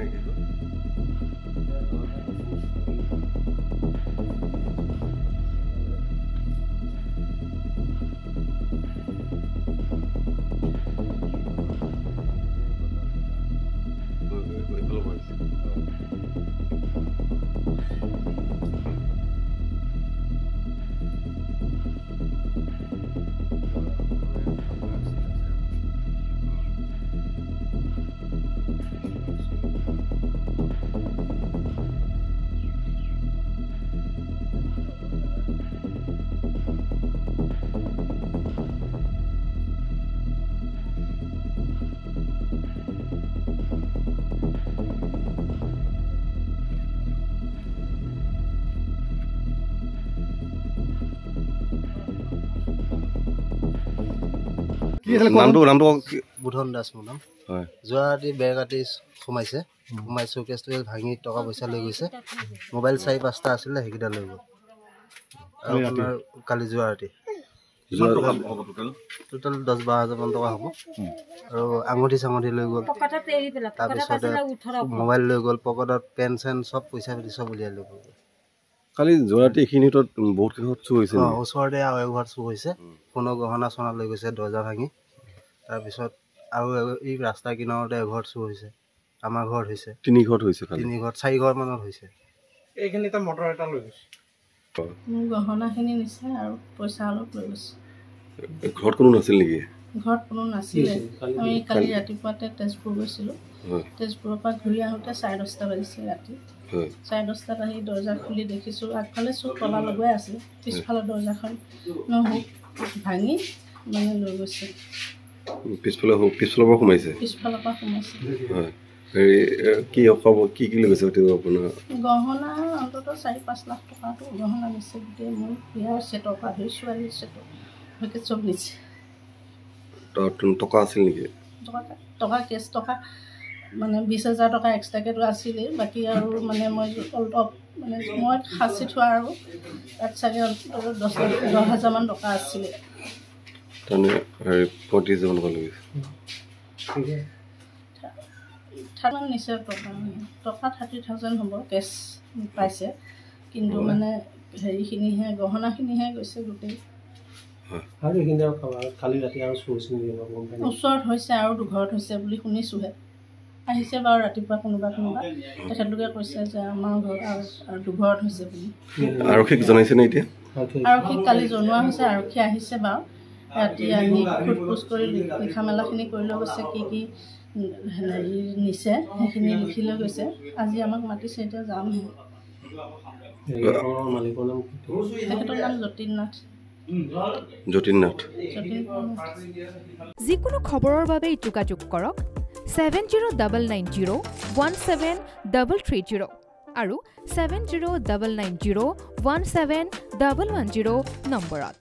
নেকি নামটো বুধন দাস মোৰ নাম হয় যোৱা ৰাতি বেৰ কাটি সোমাই চৌকেছটো ভাঙি টকা পইচা লৈ গৈছে মোবাইল 4-5টা আছিলে সেইকেইটা লৈ গ'ল আৰু আপোনাৰ কালি যোৱা ৰাতি টোটেল 10-12 হাজাৰ মান টকা হ'ব আৰু আঙুঠি চাঙুঠি লৈ গ'ল তাৰপিছতে মোবাইল লৈ গ'ল পকেটত পেন চেন চব পইচা পাতি চব উলিয়াই লৈ গ'ল কালি যোৱা ৰাতি এইখিনি বহুত কেইখন চুৰ হৈছে ওচৰতে আৰু এঘৰ চুৰ হৈছে সোণৰ গহনা চনা লৈ গৈছে দৰ্জা ভাঙি তাৰপিছত আৰু এই ৰাস্তা কিনাৰতে এঘৰ চুৰ হৈছে আমাৰ ঘৰত হৈছে 3 ঘৰত হৈছে 4 ঘৰ মানত হৈছে এইখিনিতে মটৰ এটা লৈ গৈছে মোৰ গহনাখিনি নিছে আৰু পইচা অলপ লৈ গৈছে ঘৰত কোনো নাছিল নেকি ঘৰত কোনো নাছিলে আমি কালি ৰাতিপুৱাতে তেজপুৰ গৈছিলোঁ তেজপুৰৰ পৰা ঘূৰি আহোঁতে 10:30 বাজিছে ৰাতি 10:30 আহি দৰ্জা খুলি দেখিছোঁ আগফালে চুৰ তলা লগাই আছিল পিছফালে দৰ্জাখন ভাঙি মানে লৈ গৈছে পিছফালৰ পৰা সোমাইছে হয় কি লৈ গৈছে আপোনাৰ গহনা অন্তত 4-5 লাখ টকাটো গহনা নিছে গোটেই মোৰ বিয়াৰ ছেটৰ পৰা ধৰি ছোৱালীৰ ছেটৰ ভাগে চব নিছে টকা আছিল নেকি টকা কেছ টকা মানে 20,000 টকা এক্সট্ৰাকেতো আছিলেই বাকী আৰু মানে মই অলপ মানে মই সাঁচি থোৱা আৰু তাত চাগে 10,000 মান টকা আছিলে তাৰমানে 35,000 টকা লৈ গৈছে নিছে টকা 30,000 হ'ব কেছ পাইছে কিন্তু মানে হেৰিখিনিহে গহনাখিনিহে গৈছে গোটেই ওচৰত হৈছে আৰু দুঘৰত হৈছে বুলি শুনিছোঁহে আহিছে বাৰু ৰাতিপুৱা কোনোবা তেখেতলোকে কৈছে যে আমাৰ ঘৰত আৰু দুঘৰত হৈছে বুলি আৰক্ষীক জনাইছে নে এতিয়া আৰক্ষীক কালি জনোৱা হৈছে আৰক্ষী আহিছে বাৰু ৰাতি আহি সোধ-পোছ কৰি লিখা মেলাখিনি কৰি লৈ গৈছে কি হেৰি নিছে সেইখিনি লিখি লৈ গৈছে আজি আমাক মাতিছে এতিয়া যামহে তেখেতৰ নাম যতীন নাথ যিকোনো খবৰৰ বাবে যোগাযোগ কৰক 7099017330 আৰু 7099017110 নম্বৰত